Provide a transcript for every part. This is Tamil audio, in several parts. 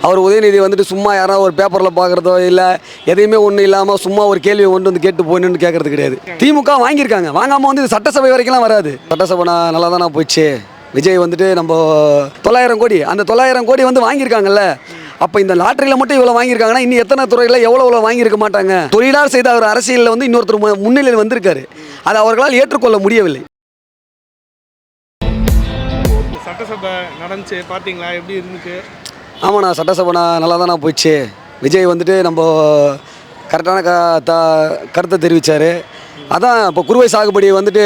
அவர் உதயநிதி வந்துட்டு சும்மா யாராவது ஒரு பேப்பரில் பார்க்குறதோ இல்லை எதையுமே ஒன்றும் இல்லாமல் சும்மா ஒரு கேள்வியை கொண்டு வந்து கேட்டு போயின்னு கேட்கறது கிடையாது. திமுக வாங்கியிருக்காங்க, வாங்காமல் வந்து இது சட்டசபை வரைக்கும்லாம் வராது. சட்டசபை நல்லா தானே போயிடுச்சு. விஜய் வந்துட்டு நம்ம 900 கோடி, அந்த 900 கோடி வந்து வாங்கியிருக்காங்கல்ல. அப்போ இந்த லாட்டரியில் மட்டும் இவ்வளோ வாங்கியிருக்காங்கன்னா இன்னும் எத்தனை துறையில் எவ்வளோ வாங்கியிருக்க மாட்டாங்க. தொழிலாளர் செய்த அவர் அரசியலில் வந்து இன்னொருத்தர் முன்னிலையில் வந்திருக்காரு. அதை அவர்களால் ஏற்றுக்கொள்ள முடியவில்லை. சட்டசபை நடந்துச்சு பார்த்தீங்களா, எப்படி இருந்துச்சு? ஆமாண்ணா, சட்டசபை நல்லா தானே போயிடுச்சு. விஜய் வந்துட்டு நம்ம கரெக்டான கருத்தை தெரிவித்தார். அதான் இப்போ குறுவை சாகுபடி வந்துட்டு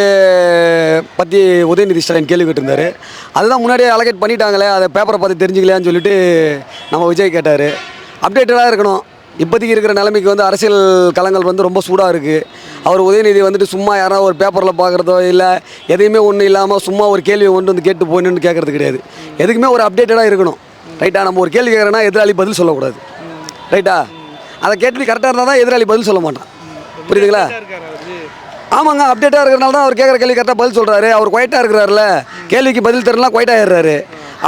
பற்றி உதயநிதி ஸ்டாலின் கேள்வி கேட்டிருந்தார். அதுதான் முன்னாடியே அலகேட் பண்ணிட்டாங்களே, அதை பேப்பரை பார்த்து தெரிஞ்சுக்கலையான்னு சொல்லிட்டு நம்ம விஜய் கேட்டார். அப்டேட்டடாக இருக்கணும். இப்போதைக்கு இருக்கிற நிலைமைக்கு வந்து அரசியல் களங்கள் வந்து ரொம்ப சூடாக இருக்குது. அவர் உதயநிதி வந்துட்டு சும்மா யாராவது ஒரு பேப்பரில் பார்க்குறதோ இல்லை எதையுமே ஒன்றும் இல்லாமல் சும்மா ஒரு கேள்வியை கொண்டு வந்து கேட்டு போயின்னு கேட்குறது கிடையாது. எதுக்குமே ஒரு அப்டேட்டடாக இருக்கணும். ரைட்டா? நம்ம ஒரு கேள்வி கேட்குறேன்னா எதிராளி பதில் சொல்லக்கூடாது. ரைட்டா? அதை கேள்வி கரெக்டாக இருந்தால் தான் எதிராளி பதில் சொல்ல மாட்டான். புரியுதுங்களா? ஆமாங்க, அப்டேட்டாக இருக்கிறனால தான் அவர் கேட்குற கேள்வி கரெக்டாக பதில் சொல்கிறாரு. அவர் குவைட்டாக இருக்கிறாருல, கேள்விக்கு பதில் தரலாம் குவைட்டாகிடுறாரு.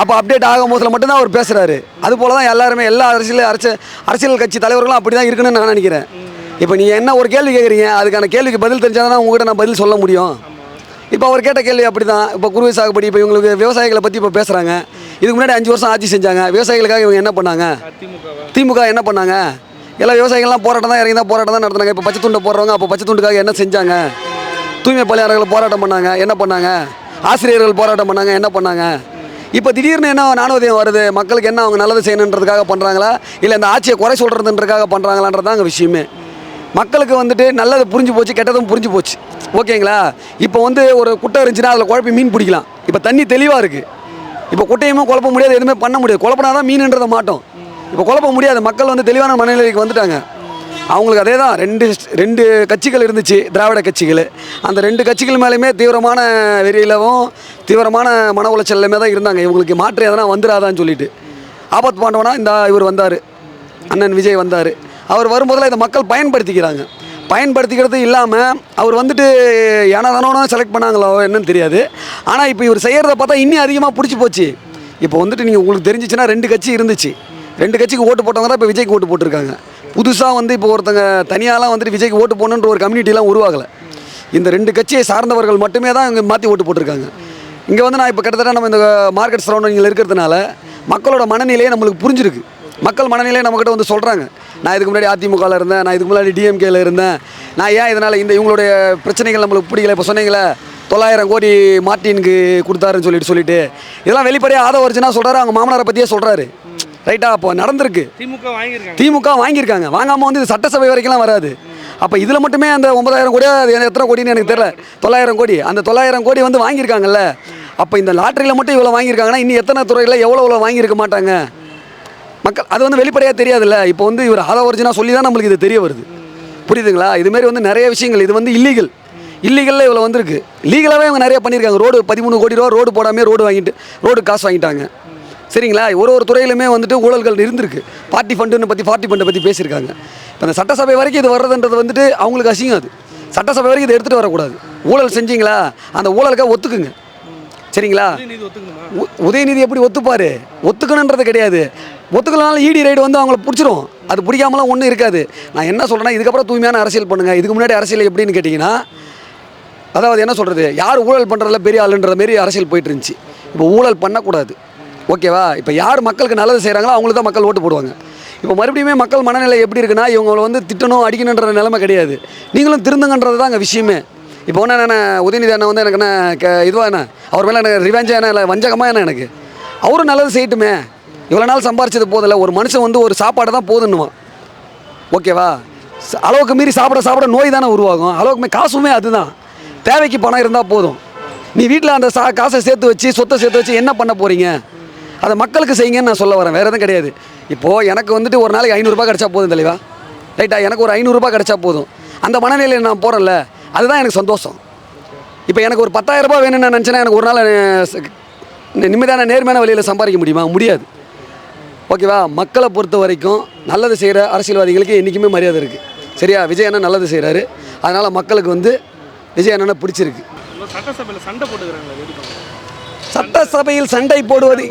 அப்போ அப்டேட் ஆகும் போதில் மட்டும்தான் அவர் பேசுகிறாரு. அதுபோல் தான் எல்லாருமே எல்லா அரசியல் கட்சி தலைவர்களும் அப்படி தான் இருக்குன்னு நான் நினைக்கிறேன். இப்போ நீங்கள் என்ன ஒரு கேள்வி கேட்குறீங்க, அதுக்கான கேள்விக்கு பதில் தெரிஞ்சால் தான் உங்கள்கிட்ட நான் பதில் சொல்ல முடியும். இப்போ அவர் கேட்ட கேள்வி அப்படி தான். இப்போ குறுவை சாகுபடி, இப்போ இவங்களுக்கு விவசாயிகளை பற்றி இப்போ பேசுகிறாங்க. இதுக்கு முன்னாடி 5 வருஷம் ஆட்சி செஞ்சாங்க. விவசாயிகளுக்காக இவங்க என்ன பண்ணாங்க? திமுக என்ன பண்ணாங்க? எல்லா விவசாயிகள்லாம் போராட்டம் தான், இறங்கி தான் போராட்டம் தான் நடத்துனாங்க. இப்போ பச்சை துண்டை போடுறவங்க அப்போ பச்சை துண்டுக்காக என்ன செஞ்சாங்க? தூய்மை பணியாளர்கள் போராட்டம் பண்ணாங்க, என்ன பண்ணாங்க? ஆசிரியர்கள் போராட்டம் பண்ணாங்க, என்ன பண்ணாங்க? இப்போ திடீர்னு என்ன நானூதியம் வருது? மக்களுக்கு என்ன அவங்க நல்லது செய்யணுன்றதுக்காக பண்ணுறாங்களா, இல்லை இந்த ஆட்சியை குறை சொல்கிறதுன்றதுக்காக பண்ணுறாங்களான்றது தான் அங்கே விஷயமே. மக்களுக்கு வந்துட்டு நல்லது புரிஞ்சு போச்சு, கெட்டதும் புரிஞ்சு போச்சு. ஓகேங்களா? இப்போ வந்து ஒரு குட்டை இருந்துச்சுன்னா அதில் குழப்பி மீன் பிடிக்கலாம். இப்போ தண்ணி தெளிவாக இருக்குது. இப்போ குட்டையுமே குழப்ப முடியாது, எதுவுமே பண்ண முடியாது. குழப்பினா தான் மீன்ன்றதை மாட்டோம். இப்போ குழப்ப முடியாது. மக்கள் வந்து தெளிவான மனநிலைக்கு வந்துட்டாங்க. அவங்களுக்கு அதே தான். ரெண்டு கட்சிகள் இருந்துச்சு, திராவிட கட்சிகள். அந்த 2 கட்சிகள் மேலேயுமே தீவிரமான வெறியிலவும் தீவிரமான மன உளைச்சல்லையுமே தான் இருந்தாங்க. இவங்களுக்கு மாற்று எதனா வந்துடாதான்னு சொல்லிட்டு ஆபத்து பாண்டவனா இந்த இவர் வந்தார், அண்ணன் விஜய் வந்தார். அவர் வரும்போதில் இதை மக்கள் பயன்படுத்திக்கிறாங்க. பயன்படுத்திக்கிறது இல்லாமல் அவர் வந்துட்டு ஏன்னா தானோ செலக்ட் பண்ணாங்களோ என்னன்னு தெரியாது. ஆனால் இப்போ இவர் செய்கிறத பார்த்தா இன்னும் அதிகமாக பிடிச்சி போச்சு. இப்போ வந்துட்டு நீங்கள் உங்களுக்கு தெரிஞ்சிச்சுன்னா 2 கட்சி இருந்துச்சு. 2 கட்சிக்கு ஓட்டு போட்டவங்க தான் இப்போ விஜய்க்கு ஓட்டு போட்டிருக்காங்க. புதுசாக வந்து இப்போ ஒருத்தங்க தனியாலாம் வந்துட்டு விஜய்க்கு ஓட்டு போடணுன்ற ஒரு கம்யூனிட்டிலாம் உருவாகலை. இந்த 2 கட்சியை சார்ந்தவர்கள் மட்டுமே தான் இங்கே மாற்றி ஓட்டு போட்டிருக்காங்க. இங்கே வந்து நான் இப்போ கிட்டத்தட்ட நம்ம இந்த மார்க்கெட் சரௌண்டிங்கில் இருக்கிறதுனால மக்களோட மனநிலையே நம்மளுக்கு புரிஞ்சிருக்கு. மக்கள் மனநிலையை நம்மக்கிட்ட வந்து சொல்கிறாங்க. நான் இதுக்கு முன்னாடி அதிமுகவில் இருந்தேன், நான் இதுக்கு முன்னாடி டிஎம்கேயில் இருந்தேன், நான் ஏன் இதனால் இவங்களுடைய பிரச்சனைகள் நம்மளுக்கு பிடிக்கல. இப்போ சொன்னீங்களே 900 கோடி மார்ட்டினுக்கு கொடுத்தாருன்னு சொல்லிட்டு இதெல்லாம் வெளிப்படையாக ஆதரவு சொல்கிறாரு. அவங்க மாமனாரை பற்றியே சொல்கிறாரு. ரைட்டா? அப்போ நடந்திருக்கு. திமுக வாங்கியிருக்காங்க, வாங்காமல் வந்து இது சட்டசபை வரைக்கும்லாம் வராது. அப்போ இதில் மட்டுமே அந்த 9000 கோடியா, அது எத்தனை கோடின்னு எனக்கு தெரியல, 900 கோடி. அந்த 900 கோடி வந்து வாங்கியிருக்காங்கல்ல. அப்போ இந்த லாட்டரியில் மட்டும் இவ்வளோ வாங்கியிருக்காங்கன்னா இன்னும் எத்தனை துறையில் எவ்வளோ வாங்கியிருக்க மாட்டாங்க மக்கள். அது வந்து வெளிப்படையாக தெரியாதுல்ல. இப்போ வந்து இவர் ஒரிஜினாக சொல்லி தான் நம்மளுக்கு இது தெரிய வருது. புரியுதுங்களா? இதுமாரி வந்து நிறைய விஷயங்கள் இது வந்து இல்லீகலில் இவ்வளோ வந்திருக்கு. லீகலாகவே அவங்க நிறைய பண்ணியிருக்காங்க. ரோடு 13 கோடி ரூபா ரோடு போடாமே ரோடு காசு வாங்கிட்டாங்க. சரிங்களா? ஒரு துறையிலுமே வந்துட்டு ஊழல்கள் இருந்திருக்கு. பார்ட்டி ஃபண்டை பற்றி பேசியிருக்காங்க. இப்போ அந்த சட்டசபை வரைக்கும் இது வர்றதுன்றது வந்துட்டு அவங்களுக்கு அசிங்கம். அது சட்டசபை வரைக்கும் இதை எடுத்துகிட்டு வரக்கூடாது. ஊழல் செஞ்சீங்களா, அந்த ஊழலுக்காக ஒத்துக்குங்க. சரிங்களா? உதயநிதி எப்படி ஒத்துப்பார்? ஒத்துக்கணுன்றது கிடையாது. ஒத்துக்கலனாலும் இடி ரைடு வந்து அவங்கள பிடிச்சிரும். அது பிடிக்காமலாம் ஒன்றும் இருக்காது. நான் என்ன சொல்கிறேன்னா, இதுக்கப்புறம் தூய்மையான அரசியல் பண்ணுங்கள். இதுக்கு முன்னாடி அரசியல் எப்படின்னு கேட்டிங்கன்னா, அதாவது என்ன சொல்கிறது, யார் ஊழல் பண்ணுறதில்ல பெரிய ஆளுன்ற மாரி அரசியல் போயிட்டு இருந்துச்சு. இப்போ ஊழல் பண்ணக்கூடாது. ஓகேவா? இப்போ யார் மக்களுக்கு நல்லது செய்கிறாங்களோ அவங்களுக்கு தான் மக்கள் ஓட்டு போடுவாங்க. இப்போ மறுபடியுமே மக்கள் மனநிலை எப்படி இருக்குன்னா, இவங்களை வந்து திட்டணும் அடிக்கணுன்ற நிலைமை கிடையாது. நீங்களும் திருந்துங்கன்றது தான் அங்கே விஷயமே. இப்போ ஒன்று என்ன உதயநிதி அண்ணன் வந்து எனக்கு என்ன இதுவாக என்ன அவர் மேலே எனக்கு ரிவெஞ்சாக என்ன இல்லை வஞ்சகமாக என்ன எனக்கு அவரும் நல்லது செய்யட்டுமே. இவ்வளோ நாள் சம்பாரிச்சது போதில்லை. ஒரு மனுஷன் வந்து ஒரு சாப்பாடு தான் போதுன்னுவான். ஓகேவா? அளவுக்கு மீறி சாப்பிட நோய் தானே உருவாகும். அளவுக்கு காசுமே அதுதான். தேவைக்கு பணம் இருந்தால் போதும். நீ வீட்டில் அந்த காசை சேர்த்து வச்சு சொத்தை சேர்த்து வச்சு என்ன பண்ண போகிறீங்க? அதை மக்களுக்கு செய்யுங்கன்னு நான் சொல்ல வரேன், வேறு எதுவும் கிடையாது. இப்போது எனக்கு வந்துட்டு ஒரு நாளைக்கு 500 ரூபாய் கிடச்சா போதும் தலைவா. ரைட்டா? எனக்கு ஒரு 500 ரூபாய் கிடச்சா போதும். அந்த மனநிலையில் நான் போகிறேன்ல, அதுதான் எனக்கு சந்தோஷம். இப்போ எனக்கு ஒரு 10,000 ரூபாய் வேணும்னு நான் நினச்சேன்னா எனக்கு ஒரு நாள் நிம்மதியான நேர்மையான வழியில் சம்பாதிக்க முடியுமா? முடியாது. ஓகேவா? மக்களை பொறுத்த வரைக்கும் நல்லது செய்கிற அரசியல்வாதிகளுக்கு என்றைக்குமே மரியாதை இருக்குது. சரியா? விஜய் அண்ணன் நல்லது செய்கிறாரு. அதனால் மக்களுக்கு வந்து விஜய் அண்ணனை பிடிச்சிருக்கு. சட்டசபையில் சண்டை போட்டுக்கிறாங்க. சட்டசபையில் சண்டை போடுவது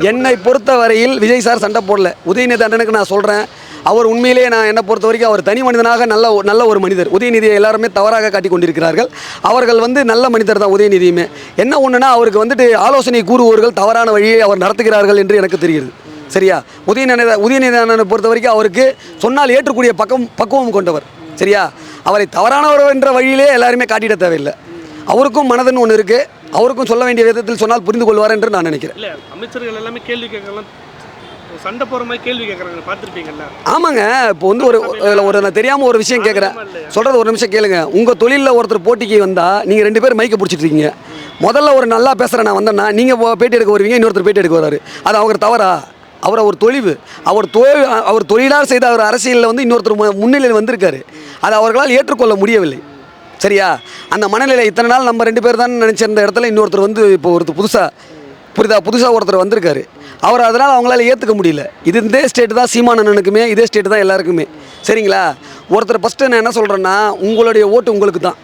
என்னை பொறுத்த வரையில் விஜய் சார் சண்டை போடல. உதயநிதி அண்ணனுக்கு நான் சொல்கிறேன், அவர் உண்மையிலேயே நான் என்னை பொறுத்த வரைக்கும் அவர் தனி மனிதனாக நல்ல ஒரு மனிதர். உதயநிதியை எல்லாருமே தவறாக காட்டி கொண்டிருக்கிறார்கள். அவர்கள் நல்ல மனிதர் தான் உதயநிதியுமே. என்ன ஒன்றுனா அவருக்கு ஆலோசனை கூறுவோர்கள் தவறான வழியை அவர் நடத்துகிறார்கள் என்று எனக்கு தெரிகிறது. சரியா? உதயநிதி அண்ணனை பொறுத்த வரைக்கும் அவருக்கு சொன்னால் ஏற்றக்கூடிய பக்குவம் கொண்டவர். சரியா? அவரை தவறானவர் என்ற வழியிலே எல்லாருமே காட்டிட தேவையில்லை. அவருக்கும் மனதுன்னு ஒன்று இருக்குது. அவருக்கும் சொல்ல வேண்டிய விதத்தில் சொன்னால் புரிந்து கொள்வார் என்று நான் நினைக்கிறேன். இல்லை, அமைச்சர்கள் எல்லாமே கேள்வி கேட்கலாம், சண்டை போகிற மாதிரி கேள்வி கேட்குறாங்க, பார்த்துருப்பீங்கல்ல? ஆமாங்க. இப்போ ஒரு நான் தெரியாமல் ஒரு விஷயம் கேட்குறேன், சொல்கிறது ஒரு நிமிஷம் கேளுங்க. உங்கள் தொழிலில் ஒருத்தர் போட்டிக்கு வந்தால் நீங்கள் 2 பேர் மைக்கை பிடிச்சிட்டு இருக்கீங்க. முதல்ல ஒரு நல்லா பேசுகிறேன் நான் வந்தேன்னா நீங்கள் பேட்டி எடுக்க வருவீங்க, இன்னொருத்தர் பேட்டி எடுக்க வராரு. அது அவங்க தவறா? ஒரு தொழிவு, அவர் தொழிலாளர் செய்த அவர் அரசியலில் இன்னொருத்தர் முன்னிலையில் வந்திருக்காரு. அதை அவர்களால் ஏற்றுக்கொள்ள முடியவில்லை. சரியா? அந்த மனநிலை இத்தனை நாள் நம்ம 2 பேர் தான் நினச்சிருந்த இடத்துல இன்னொருத்தர் இப்போ புதுசாக ஒருத்தர் வந்திருக்காரு. அவர் அதனால் அவங்களால ஏற்றுக்க முடியல. இதே ஸ்டேட்டு தான் சீமான் அண்ணனுக்குமே, இதே ஸ்டேட்டு தான் எல்லாருக்குமே. சரிங்களா? ஒருத்தர் ஃபஸ்ட்டு நான் என்ன சொல்கிறேன்னா, உங்களுடைய ஓட்டு உங்களுக்கு தான்.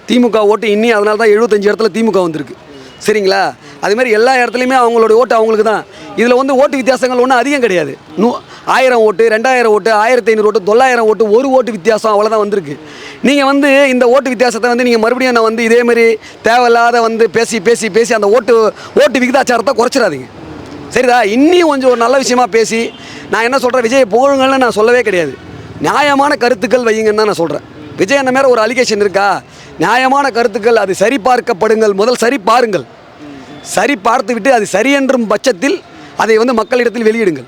திமுக ஓட்டு இன்னி அதனால தான் 75 இடத்துல திமுக வந்திருக்கு. சரிங்களா? அதுமாதிரி எல்லா இடத்துலையுமே அவங்களோட ஓட்டு அவங்களுக்கு தான். இதில் ஓட்டு வித்தியாசங்கள் ஒன்றும் அதிகம் கிடையாது. 1000 ஓட்டு, 2000 ஓட்டு, 1500 ஓட்டு, 900 ஓட்டு, ஒரு ஓட்டு வித்தியாசம் அவ்வளோதான் வந்திருக்கு. நீங்கள் இந்த ஓட்டு வித்தியாசத்தை நீங்கள் மறுபடியும் நான் இதேமாரி தேவையில்லாத பேசி அந்த ஓட்டு விகிதாச்சாரத்தை குறைச்சிடாதீங்க. சரிதா? இன்னும் கொஞ்சம் ஒரு நல்ல விஷயமா பேசி, நான் என்ன சொல்கிறேன், விஜயை புகழுங்கள்னு நான் சொல்லவே கிடையாது. நியாயமான கருத்துக்கள் வையுங்கன்னு தான் நான் சொல்கிறேன். விஜய் என்ன மேலே ஒரு அலிகேஷன் இருக்கா? நியாயமான கருத்துக்கள், அது சரிபார்க்கப்படுங்கள். முதல் சரி பாருங்கள். சரி பார்த்து விட்டு அது சரி என்றும் பட்சத்தில் அதை மக்களிடத்தில் வெளியிடுங்கள்.